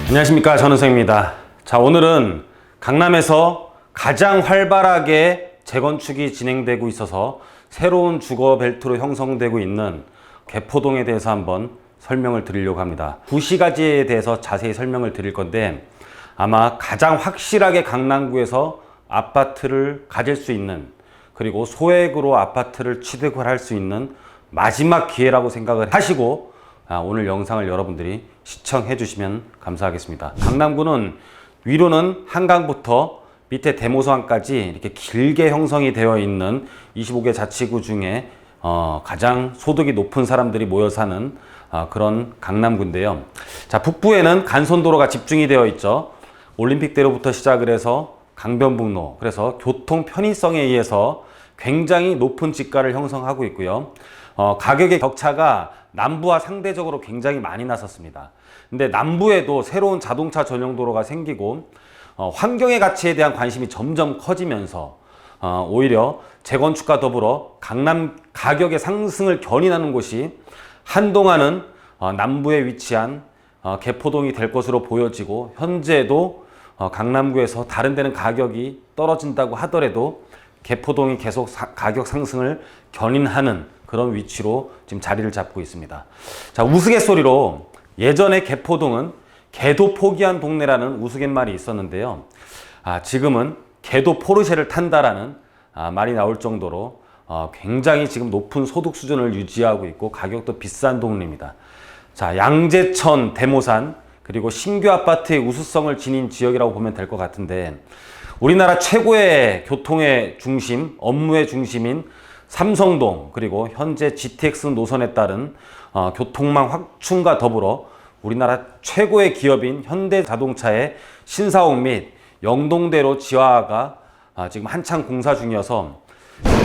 안녕하십니까, 전은성입니다. 자, 오늘은 강남에서 가장 활발하게 재건축이 진행되고 있어서 새로운 주거벨트로 형성되고 있는 개포동에 대해서 한번 설명을 드리려고 합니다. 구시가지에 대해서 자세히 설명을 드릴 건데, 아마 가장 확실하게 강남구에서 아파트를 가질 수 있는, 그리고 소액으로 아파트를 취득을 할 수 있는 마지막 기회라고 생각을 하시고 오늘 영상을 여러분들이 시청해 주시면 감사하겠습니다. 강남구는 위로는 한강부터 밑에 대모산까지 이렇게 길게 형성이 되어 있는 25개 자치구 중에 가장 소득이 높은 사람들이 모여 사는 그런 강남구인데요. 자, 북부에는 간선도로가 집중이 되어 있죠. 올림픽대로부터 시작을 해서 강변북로, 그래서 교통 편의성에 의해서 굉장히 높은 집가를 형성하고 있고요. 가격의 격차가 남부와 상대적으로 굉장히 많이 났었습니다. 근데 남부에도 새로운 자동차 전용 도로가 생기고 환경의 가치에 대한 관심이 점점 커지면서 오히려 재건축과 더불어 강남 가격의 상승을 견인하는 곳이 한동안은 남부에 위치한 개포동이 될 것으로 보여지고, 현재도 강남구에서 다른 데는 가격이 떨어진다고 하더라도 개포동이 계속 가격 상승을 견인하는 그런 위치로 지금 자리를 잡고 있습니다. 자, 우스갯소리로 예전에 개포동은 개도 포기한 동네라는 우스갯말이 있었는데요. 지금은 개도 포르쉐를 탄다라는 말이 나올 정도로 굉장히 지금 높은 소득 수준을 유지하고 있고 가격도 비싼 동네입니다. 자, 양재천, 대모산, 그리고 신규 아파트의 우수성을 지닌 지역이라고 보면 될 것 같은데, 우리나라 최고의 교통의 중심, 업무의 중심인 삼성동, 그리고 현재 GTX 노선에 따른 교통망 확충과 더불어 우리나라 최고의 기업인 현대자동차의 신사옥 및 영동대로 지하화가 지금 한창 공사 중이어서,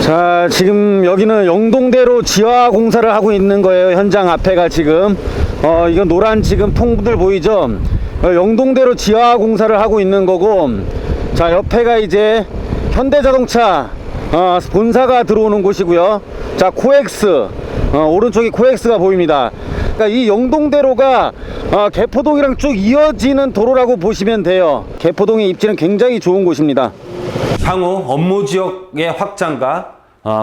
자, 지금 여기는 영동대로 지하 공사를 하고 있는 거예요. 현장 앞에가 지금 이건 노란 지금 통들 보이죠? 영동대로 지하 공사를 하고 있는 거고, 자, 옆에가 이제 현대자동차 본사가 들어오는 곳이고요. 자, 코엑스, 오른쪽이 코엑스가 보입니다. 그러니까 이 영동대로가 개포동이랑 쭉 이어지는 도로라고 보시면 돼요. 개포동의 입지는 굉장히 좋은 곳입니다. 향후 업무 지역의 확장과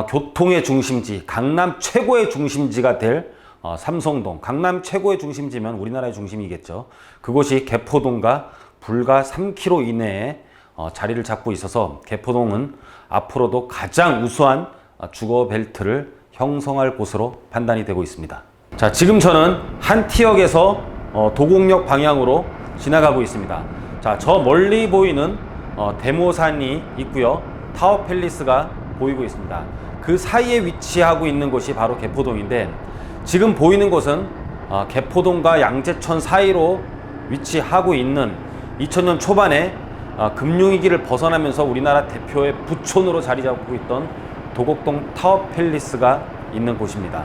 교통의 중심지, 강남 최고의 중심지가 될 삼성동, 강남 최고의 중심지면 우리나라의 중심이겠죠. 그곳이 개포동과 불과 3km 이내에 자리를 잡고 있어서 개포동은 앞으로도 가장 우수한 주거 벨트를 형성할 곳으로 판단이 되고 있습니다. 자, 지금 저는 한티역에서 도곡역 방향으로 지나가고 있습니다. 자, 저 멀리 보이는 대모산이 있고요. 타워팰리스가 보이고 있습니다. 그 사이에 위치하고 있는 곳이 바로 개포동인데, 지금 보이는 곳은 개포동과 양재천 사이로 위치하고 있는 2000년 초반에 금융위기를 벗어나면서 우리나라 대표의 부촌으로 자리 잡고 있던 도곡동 타워팰리스가 있는 곳입니다.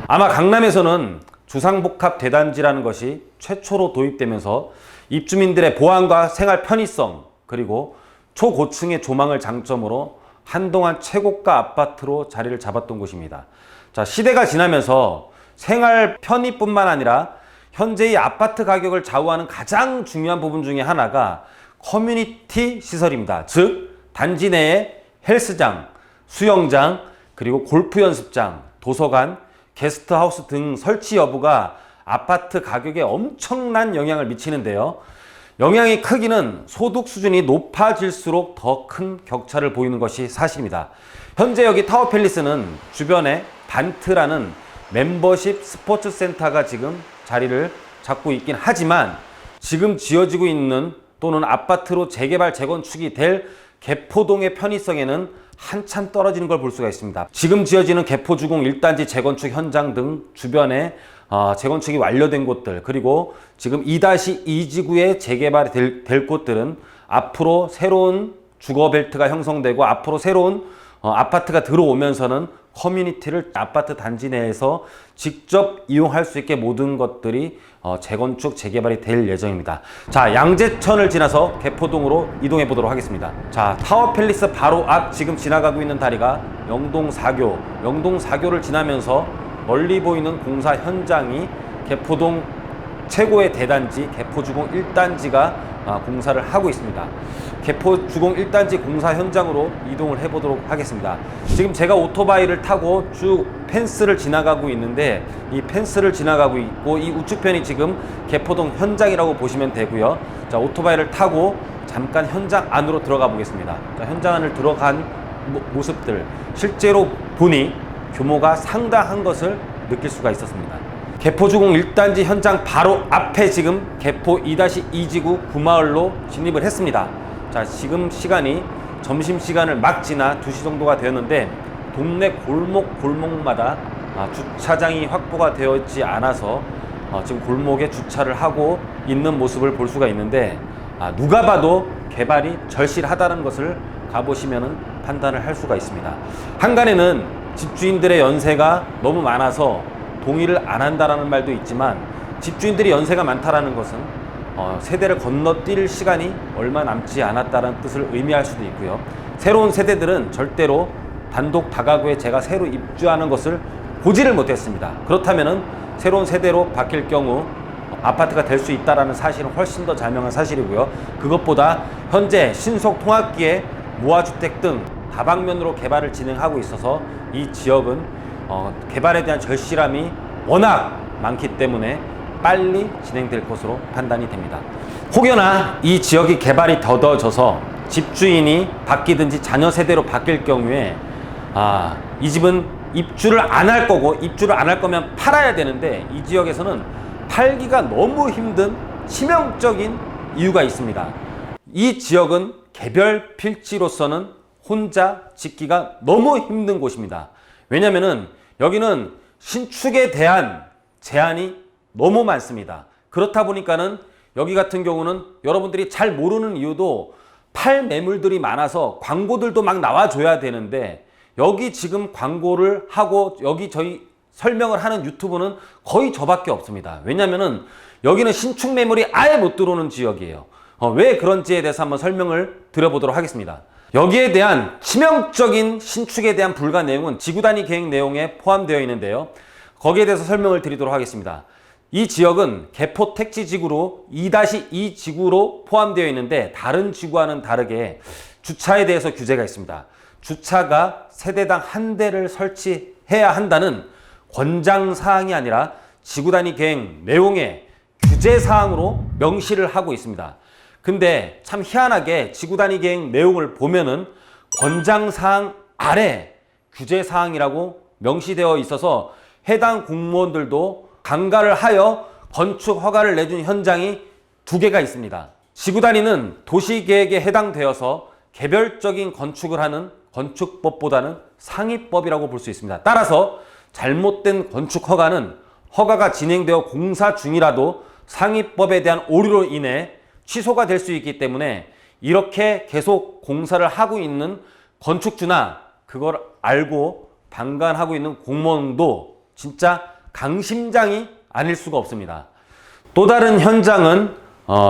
아마 강남에서는 주상복합 대단지라는 것이 최초로 도입되면서 입주민들의 보안과 생활 편의성, 그리고 초고층의 조망을 장점으로 한동안 최고가 아파트로 자리를 잡았던 곳입니다. 자, 시대가 지나면서 생활 편의뿐만 아니라 현재의 아파트 가격을 좌우하는 가장 중요한 부분 중에 하나가 커뮤니티 시설입니다. 즉, 단지 내에 헬스장, 수영장, 그리고 골프 연습장, 도서관, 게스트하우스 등 설치 여부가 아파트 가격에 엄청난 영향을 미치는데요. 영향의 크기는 소득 수준이 높아질수록 더 큰 격차를 보이는 것이 사실입니다. 현재 여기 타워팰리스는 주변에 반트라는 멤버십 스포츠 센터가 지금 자리를 잡고 있긴 하지만, 지금 지어지고 있는 또는 아파트로 재개발 재건축이 될 개포동의 편의성에는 한참 떨어지는 걸 볼 수가 있습니다. 지금 지어지는 개포주공 1단지 재건축 현장 등 주변에 재건축이 완료된 곳들, 그리고 지금 2-2지구에 재개발이 될 곳들은 앞으로 새로운 주거벨트가 형성되고 앞으로 새로운 아파트가 들어오면서는 커뮤니티를 아파트 단지 내에서 직접 이용할 수 있게 모든 것들이 재건축, 재개발이 될 예정입니다. 자, 양재천을 지나서 개포동으로 이동해 보도록 하겠습니다. 자, 타워팰리스 바로 앞 지금 지나가고 있는 다리가 영동4교, 영동4교를 지나면서 멀리 보이는 공사 현장이 개포동 최고의 대단지 개포주공 1단지가 공사를 하고 있습니다. 개포주공 1단지 공사 현장으로 이동을 해보도록 하겠습니다. 지금 제가 오토바이를 타고 쭉 펜스를 지나가고 있는데, 이 펜스를 지나가고 있고 이 우측편이 지금 개포동 현장이라고 보시면 되고요. 자, 오토바이를 타고 잠깐 현장 안으로 들어가 보겠습니다. 자, 현장 안을 들어간 모습들 실제로 보니 규모가 상당한 것을 느낄 수가 있었습니다. 개포주공 1단지 현장 바로 앞에 지금 개포 2-2지구 구마을로 진입을 했습니다. 자, 지금 시간이 점심시간을 막 지나 2시 정도가 되었는데 동네 골목마다 주차장이 확보가 되어 있지 않아서 지금 골목에 주차를 하고 있는 모습을 볼 수가 있는데, 누가 봐도 개발이 절실하다는 것을 가보시면 판단을 할 수가 있습니다. 한간에는 집주인들의 연세가 너무 많아서 동의를 안 한다라는 말도 있지만, 집주인들이 연세가 많다라는 것은 세대를 건너뛸 시간이 얼마 남지 않았다는 뜻을 의미할 수도 있고요. 새로운 세대들은 절대로 단독 다가구에 제가 새로 입주하는 것을 보지를 못했습니다. 그렇다면은 새로운 세대로 바뀔 경우 아파트가 될 수 있다는 사실은 훨씬 더 자명한 사실이고요. 그것보다 현재 신속 통합기에 무화주택 등 다방면으로 개발을 진행하고 있어서 이 지역은 개발에 대한 절실함이 워낙 많기 때문에 빨리 진행될 것으로 판단이 됩니다. 혹여나 이 지역이 개발이 더뎌져서 집주인이 바뀌든지 자녀 세대로 바뀔 경우에 이 집은 입주를 안 할 거고, 입주를 안 할 거면 팔아야 되는데 이 지역에서는 팔기가 너무 힘든 치명적인 이유가 있습니다. 이 지역은 개별 필지로서는 혼자 짓기가 너무 힘든 곳입니다. 왜냐면은 여기는 신축에 대한 제한이 너무 많습니다. 그렇다 보니까는 여기 같은 경우는 여러분들이 잘 모르는 이유도 팔 매물들이 많아서 광고들도 막 나와줘야 되는데, 여기 지금 광고를 하고 여기 저희 설명을 하는 유튜브는 거의 저밖에 없습니다. 왜냐면은 여기는 신축 매물이 아예 못 들어오는 지역이에요. 왜 그런지에 대해서 한번 설명을 드려보도록 하겠습니다. 여기에 대한 치명적인 신축에 대한 불가 내용은 지구단위 계획 내용에 포함되어 있는데요. 거기에 대해서 설명을 드리도록 하겠습니다. 이 지역은 개포 택지지구로 2-2지구로 포함되어 있는데, 다른 지구와는 다르게 주차에 대해서 규제가 있습니다. 주차가 세대당 한 대를 설치해야 한다는 권장사항이 아니라 지구단위 계획 내용의 규제사항으로 명시를 하고 있습니다. 근데 참 희한하게 지구단위 계획 내용을 보면은 권장사항 아래 규제사항이라고 명시되어 있어서 해당 공무원들도 강가를 하여 건축 허가를 내준 현장이 2개가 있습니다. 지구단위는 도시계획에 해당되어서 개별적인 건축을 하는 건축법보다는 상위법이라고 볼 수 있습니다. 따라서 잘못된 건축 허가는 허가가 진행되어 공사 중이라도 상위법에 대한 오류로 인해 취소가 될 수 있기 때문에, 이렇게 계속 공사를 하고 있는 건축주나 그걸 알고 방관하고 있는 공무원도 진짜 강심장이 아닐 수가 없습니다. 또 다른 현장은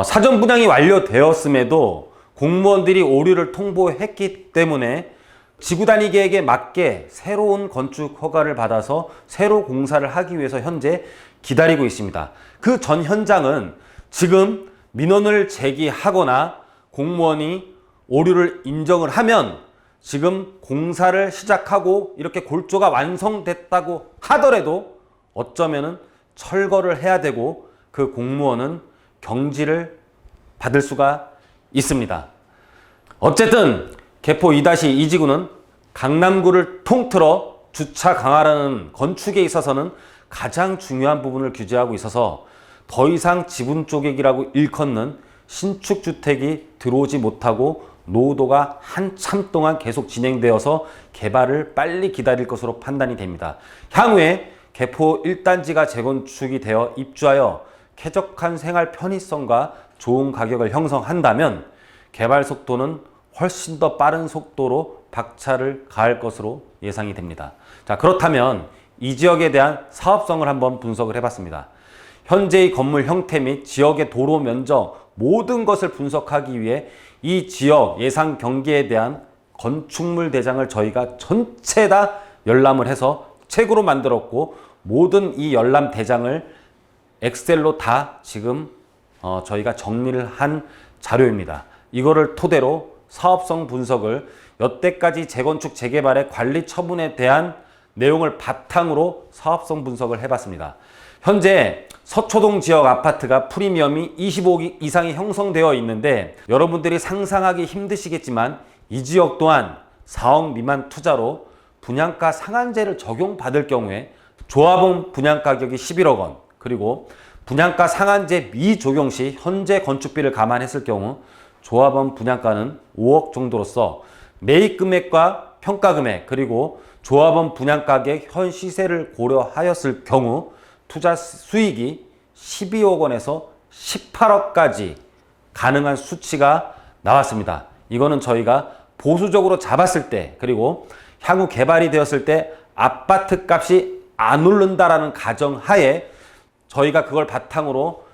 사전 분양이 완료되었음에도 공무원들이 오류를 통보했기 때문에 지구단위 계획에 맞게 새로운 건축 허가를 받아서 새로 공사를 하기 위해서 현재 기다리고 있습니다. 그 전 현장은 지금 민원을 제기하거나 공무원이 오류를 인정을 하면 지금 공사를 시작하고 이렇게 골조가 완성됐다고 하더라도 어쩌면은 철거를 해야 되고, 그 공무원은 경지를 받을 수가 있습니다. 어쨌든 개포 2-2지구는 강남구를 통틀어 주차 강화라는 건축에 있어서는 가장 중요한 부분을 규제하고 있어서 더 이상 지분 쪼개기라고 일컫는 신축주택이 들어오지 못하고 노후도가 한참 동안 계속 진행되어서 개발을 빨리 기다릴 것으로 판단이 됩니다. 향후에 개포 1단지가 재건축이 되어 입주하여 쾌적한 생활 편의성과 좋은 가격을 형성한다면 개발 속도는 훨씬 더 빠른 속도로 박차를 가할 것으로 예상이 됩니다. 자, 그렇다면 이 지역에 대한 사업성을 한번 분석을 해봤습니다. 현재의 건물 형태 및 지역의 도로 면적 모든 것을 분석하기 위해 이 지역 예상 경계에 대한 건축물 대장을 저희가 전체 다 열람을 해서 책으로 만들었고, 모든 이 열람 대장을 엑셀로 다 지금 저희가 정리를 한 자료입니다. 이거를 토대로 사업성 분석을 여태까지 재건축 재개발의 관리 처분에 대한 내용을 바탕으로 사업성 분석을 해봤습니다. 현재 서초동 지역 아파트가 프리미엄이 25억 이상이 형성되어 있는데 여러분들이 상상하기 힘드시겠지만 이 지역 또한 4억 미만 투자로 분양가 상한제를 적용받을 경우에 조합원 분양가격이 11억 원, 그리고 분양가 상한제 미적용 시 현재 건축비를 감안했을 경우 조합원 분양가는 5억 정도로서 매입 금액과 평가 금액 그리고 조합원 분양가격 현 시세를 고려하였을 경우 투자 수익이 12억 원에서 18억까지 가능한 수치가 나왔습니다. 이거는 저희가 보수적으로 잡았을 때, 그리고 향후 개발이 되었을 때 아파트 값이 안 오른다라는 가정하에 저희가 그걸 바탕으로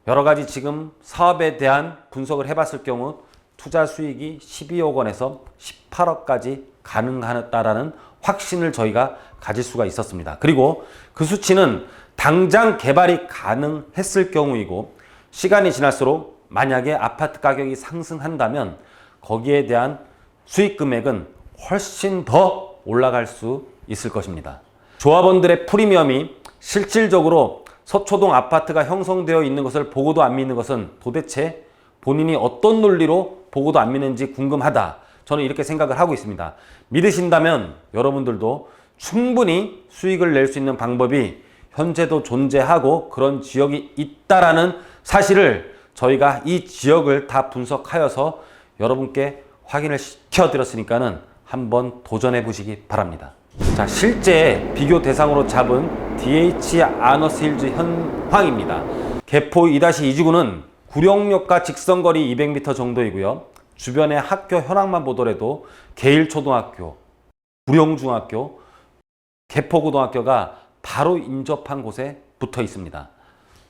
여러 가지 지금 사업에 대한 분석을 해봤을 경우 투자 수익이 12억 원에서 18억까지 가능하다라는 확신을 저희가 가질 수가 있었습니다. 그리고 그 수치는 당장 개발이 가능했을 경우이고, 시간이 지날수록 만약에 아파트 가격이 상승한다면 거기에 대한 수익 금액은 훨씬 더 올라갈 수 있을 것입니다. 조합원들의 프리미엄이 실질적으로 서초동 아파트가 형성되어 있는 것을 보고도 안 믿는 것은 도대체 본인이 어떤 논리로 보고도 안 믿는지 궁금하다. 저는 이렇게 생각을 하고 있습니다. 믿으신다면 여러분들도 충분히 수익을 낼 수 있는 방법이 현재도 존재하고 그런 지역이 있다라는 사실을 저희가 이 지역을 다 분석하여서 여러분께 확인을 시켜드렸으니까는 한번 도전해 보시기 바랍니다. 자, 실제 비교 대상으로 잡은 DH 아너스힐즈 현황입니다. 개포 2-2지구는 구룡역과 직선거리 200m 정도이고요. 주변의 학교 현황만 보더라도 계일초등학교, 구룡중학교, 개포고등학교가 바로 인접한 곳에 붙어 있습니다.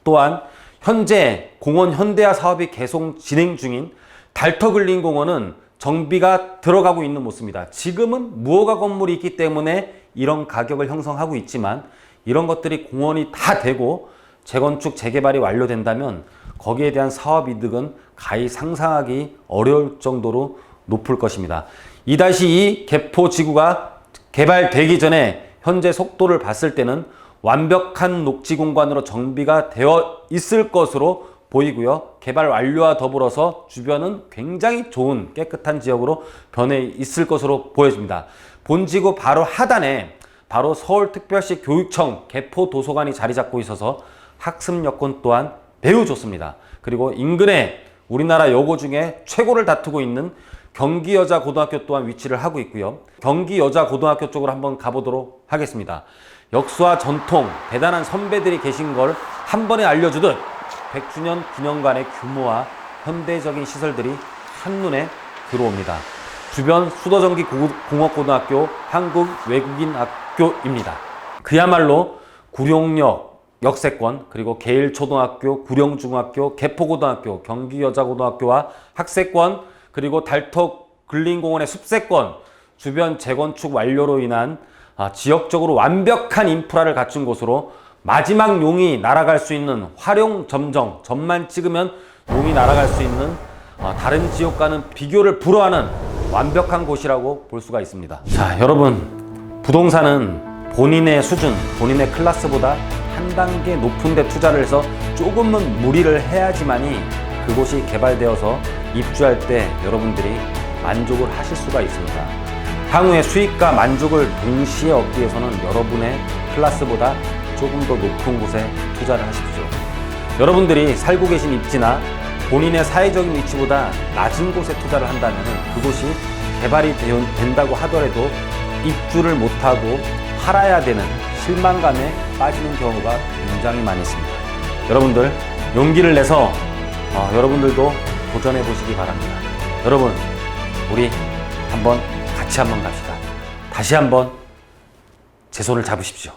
또한 현재 공원 현대화 사업이 계속 진행 중인 달터글린공원은 정비가 들어가고 있는 모습입니다. 지금은 무허가 건물이 있기 때문에 이런 가격을 형성하고 있지만 이런 것들이 공원이 다 되고 재건축 재개발이 완료된다면 거기에 대한 사업 이득은 가히 상상하기 어려울 정도로 높을 것입니다. 2-2 개포지구가 개발되기 전에 현재 속도를 봤을 때는 완벽한 녹지 공간으로 정비가 되어 있을 것으로 보이고요. 개발 완료와 더불어서 주변은 굉장히 좋은 깨끗한 지역으로 변해 있을 것으로 보여집니다. 본지구 바로 하단에 바로 서울특별시 교육청 개포도서관이 자리 잡고 있어서 학습 여건 또한 매우 좋습니다. 그리고 인근에 우리나라 여고 중에 최고를 다투고 있는 경기여자고등학교 또한 위치를 하고 있고요. 경기여자고등학교 쪽으로 한번 가보도록 하겠습니다. 역사와 전통, 대단한 선배들이 계신 걸 한 번에 알려주듯 100주년 기념관의 규모와 현대적인 시설들이 한눈에 들어옵니다. 주변 수도전기 공업고등학교, 한국외국인학교입니다. 그야말로 구룡역 역세권, 그리고 계일초등학교, 구룡중학교, 개포고등학교, 경기여자고등학교와 학세권, 그리고 달터글린공원의 숲세권, 주변 재건축 완료로 인한 지역적으로 완벽한 인프라를 갖춘 곳으로 마지막 용이 날아갈 수 있는 활용점정, 점만 찍으면 용이 날아갈 수 있는 다른 지역과는 비교를 불허하는 완벽한 곳이라고 볼 수가 있습니다. 자, 여러분, 부동산은 본인의 수준, 본인의 클래스보다 한 단계 높은 데 투자를 해서 조금은 무리를 해야지만이 그곳이 개발되어서 입주할 때 여러분들이 만족을 하실 수가 있습니다. 향후의 수익과 만족을 동시에 얻기 위해서는 여러분의 클래스보다 조금 더 높은 곳에 투자를 하십시오. 여러분들이 살고 계신 입지나 본인의 사회적인 위치보다 낮은 곳에 투자를 한다면 그곳이 개발이 된다고 하더라도 입주를 못하고 팔아야 되는 실망감에 빠지는 경우가 굉장히 많이 있습니다. 여러분들 용기를 내서 여러분들도 도전해 보시기 바랍니다. 여러분, 우리 같이 한번 갑시다. 다시 한번 제 손을 잡으십시오.